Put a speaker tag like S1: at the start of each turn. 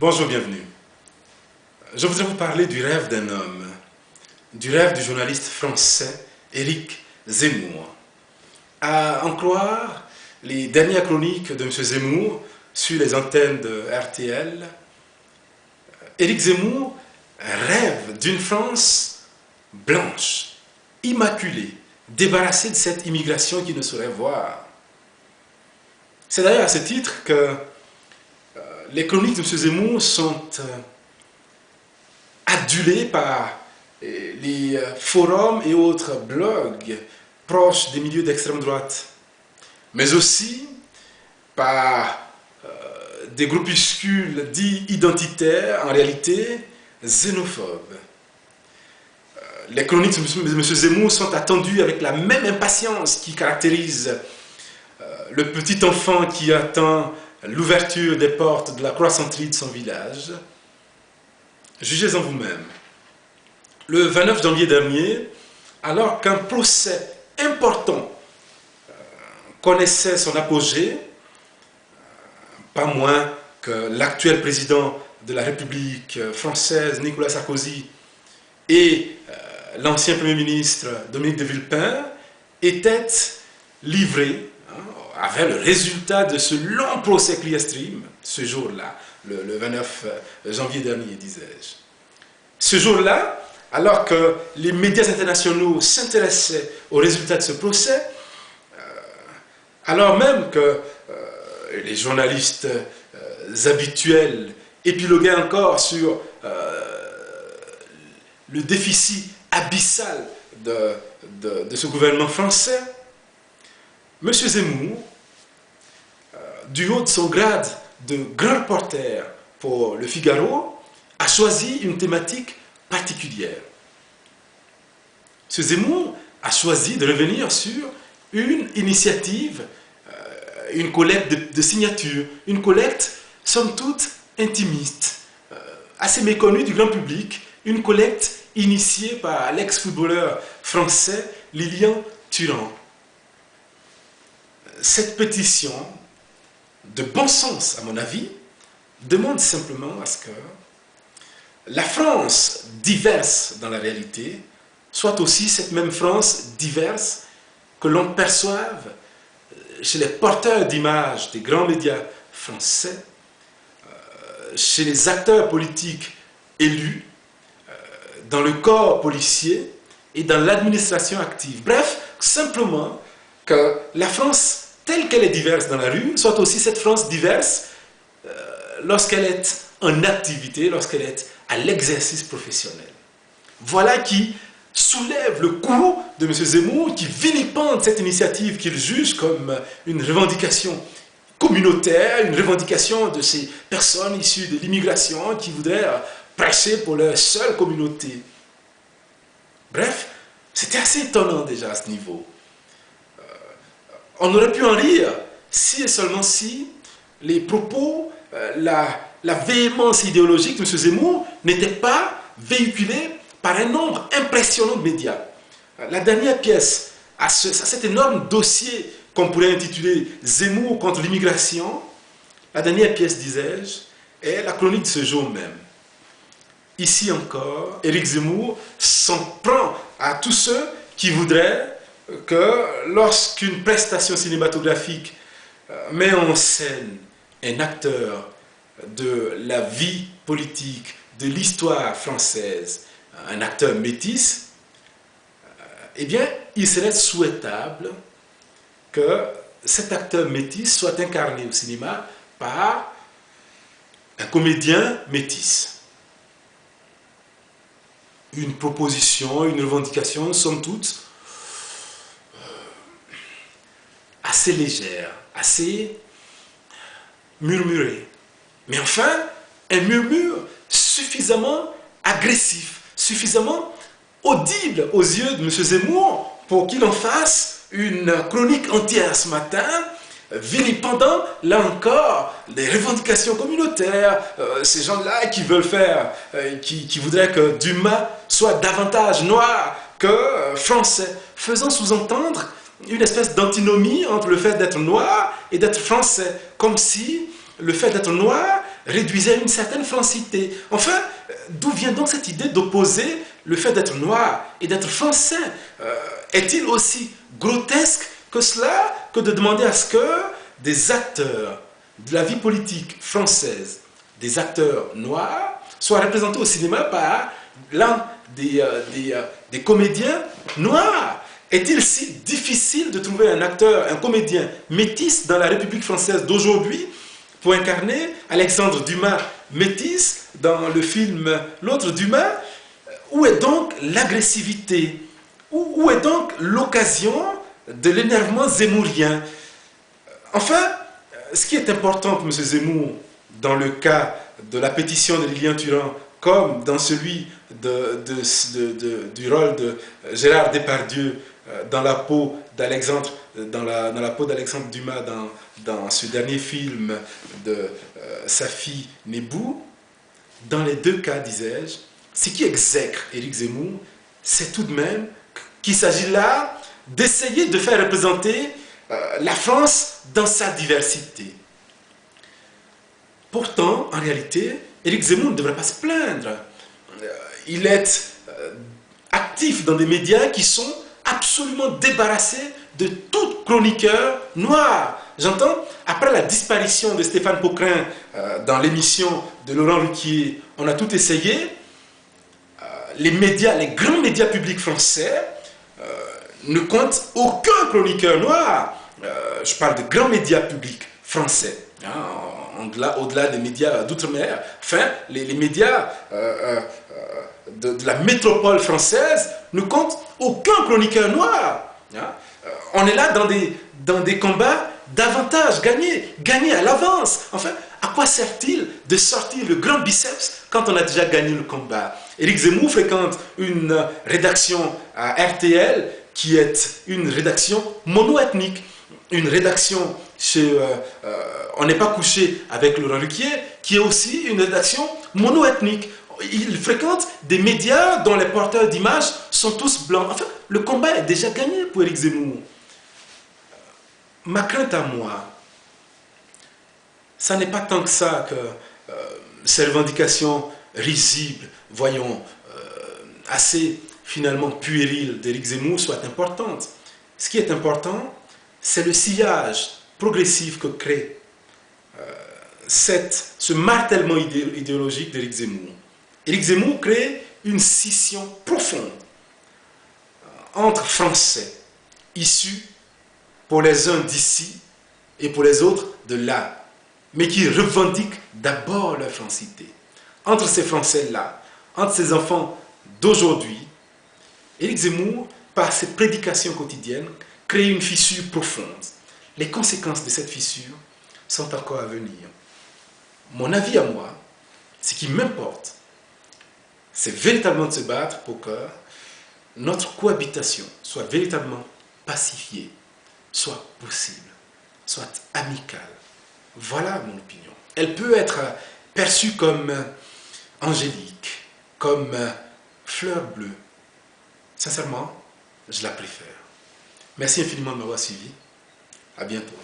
S1: Bonjour, bienvenue. Je voudrais vous parler du rêve d'un homme, du rêve du journaliste français Éric Zemmour. À en croire les dernières chroniques de M. Zemmour sur les antennes de RTL, Éric Zemmour rêve d'une France blanche, immaculée, débarrassée de cette immigration qu'il ne saurait voir. C'est d'ailleurs à ce titre que les chroniques de M. Zemmour sont adulées par les forums et autres blogs proches des milieux d'extrême droite, mais aussi par des groupuscules dits identitaires, en réalité xénophobes. Les chroniques de M. Zemmour sont attendues avec la même impatience qui caractérise le petit enfant qui attend l'ouverture des portes de la croissanterie de son village. Jugez-en vous-même. Le 29 janvier dernier, alors qu'un procès important connaissait son apogée, pas moins que l'actuel président de la République française, Nicolas Sarkozy, et l'ancien Premier ministre Dominique de Villepin étaient livrés, avait le résultat de ce long procès Clearstream, ce jour-là, le 29 janvier dernier, disais-je. Ce jour-là, alors que les médias internationaux s'intéressaient aux résultats de ce procès, alors même que les journalistes habituels épiloguaient encore sur le déficit abyssal de ce gouvernement français, M. Zemmour, du haut de son grade de grand reporter pour Le Figaro, a choisi une thématique particulière. M. Zemmour a choisi de revenir sur une initiative, une collecte de signatures, une collecte, somme toute, intimiste, assez méconnue du grand public, une collecte initiée par l'ex-footballeur français Lilian Thuram. Cette pétition, de bon sens à mon avis, demande simplement à ce que la France diverse dans la réalité soit aussi cette même France diverse que l'on perçoive chez les porteurs d'images des grands médias français, chez les acteurs politiques élus, dans le corps policier et dans l'administration active. Bref, simplement que la France telle qu'elle est diverse dans la rue, soit aussi cette France diverse lorsqu'elle est en activité, lorsqu'elle est à l'exercice professionnel. Voilà qui soulève le coup de M. Zemmour, qui vilipende cette initiative qu'il juge comme une revendication communautaire, une revendication de ces personnes issues de l'immigration qui voudraient prêcher pour leur seule communauté. Bref, c'était assez étonnant déjà à ce niveau. On aurait pu en rire si et seulement si les propos, la véhémence idéologique de M. Zemmour n'était pas véhiculée par un nombre impressionnant de médias. La dernière pièce à cet énorme dossier qu'on pourrait intituler Zemmour contre l'immigration, la dernière pièce, disais-je, est la chronique de ce jour même. Ici encore, Éric Zemmour s'en prend à tous ceux qui voudraient que lorsqu'une prestation cinématographique met en scène un acteur de la vie politique, de l'histoire française, un acteur métis, eh bien, il serait souhaitable que cet acteur métis soit incarné au cinéma par un comédien métis. Une proposition, une revendication, somme toute, assez légère, assez murmurée. Mais enfin, un murmure suffisamment agressif, suffisamment audible aux yeux de M. Zemmour pour qu'il en fasse une chronique entière ce matin, vilipendant, là encore, les revendications communautaires, ces gens-là qui veulent faire, qui voudraient que Dumas soit davantage noir que français, faisant sous-entendre une espèce d'antinomie entre le fait d'être noir et d'être français, comme si le fait d'être noir réduisait à une certaine francité. Enfin, d'où vient donc cette idée d'opposer le fait d'être noir et d'être français? Est-il aussi grotesque que cela, que de demander à ce que des acteurs de la vie politique française, des acteurs noirs, soient représentés au cinéma par l'un des comédiens noirs? Est-il si difficile de trouver un acteur, un comédien métis dans la République française d'aujourd'hui pour incarner Alexandre Dumas métis dans le film L'autre Dumas? Où est donc l'agressivité? Où est donc l'occasion de l'énervement zemmourien? Enfin, ce qui est important pour M. Zemmour, dans le cas de la pétition de Lilian Thuram, comme dans celui du rôle de Gérard Depardieu dans la peau d'Alexandre Dumas dans ce dernier film de sa fille Nebou, dans les deux cas, disais-je, ce qui exècre Éric Zemmour, c'est tout de même qu'il s'agit là d'essayer de faire représenter la France dans sa diversité. Pourtant, en réalité, Éric Zemmour ne devrait pas se plaindre. Il est actif dans des médias qui sont absolument débarrassés de tout chroniqueur noir. J'entends, après la disparition de Stéphane Poquelin dans l'émission de Laurent Ruquier, on a tout essayé. Les médias, les grands médias publics français ne comptent aucun chroniqueur noir. Je parle de grands médias publics français, hein, au-delà des médias d'outre-mer. Enfin, les médias de la métropole française ne comptent aucun chroniqueur noir. Hein. On est là dans des combats davantage gagnés à l'avance. Enfin, à quoi sert-il de sortir le grand biceps quand on a déjà gagné le combat? Éric Zemmour fréquente une rédaction à RTL qui est une rédaction mono-ethnique. Une rédaction chez On n'est pas couché avec Laurent Ruquier, qui est aussi une rédaction mono-ethnique. Il fréquente des médias dont les porteurs d'images sont tous blancs. Enfin, le combat est déjà gagné pour Éric Zemmour. Ma crainte à moi, ça n'est pas tant que ça que ces revendications risibles, voyons, assez finalement puériles d'Éric Zemmour soient importantes. Ce qui est important, c'est le sillage progressif que crée ce martèlement idéologique d'Éric Zemmour. Éric Zemmour crée une scission profonde entre Français, issus pour les uns d'ici et pour les autres de là, mais qui revendiquent d'abord leur francité. Entre ces Français-là, entre ces enfants d'aujourd'hui, Éric Zemmour, par ses prédications quotidiennes, crée une fissure profonde. Les conséquences de cette fissure sont encore à venir. Mon avis à moi, ce qui m'importe, c'est véritablement de se battre pour que notre cohabitation soit véritablement pacifiée, soit possible, soit amicale. Voilà mon opinion. Elle peut être perçue comme angélique, comme fleur bleue. Sincèrement, je la préfère. Merci infiniment de m'avoir suivi. À bientôt.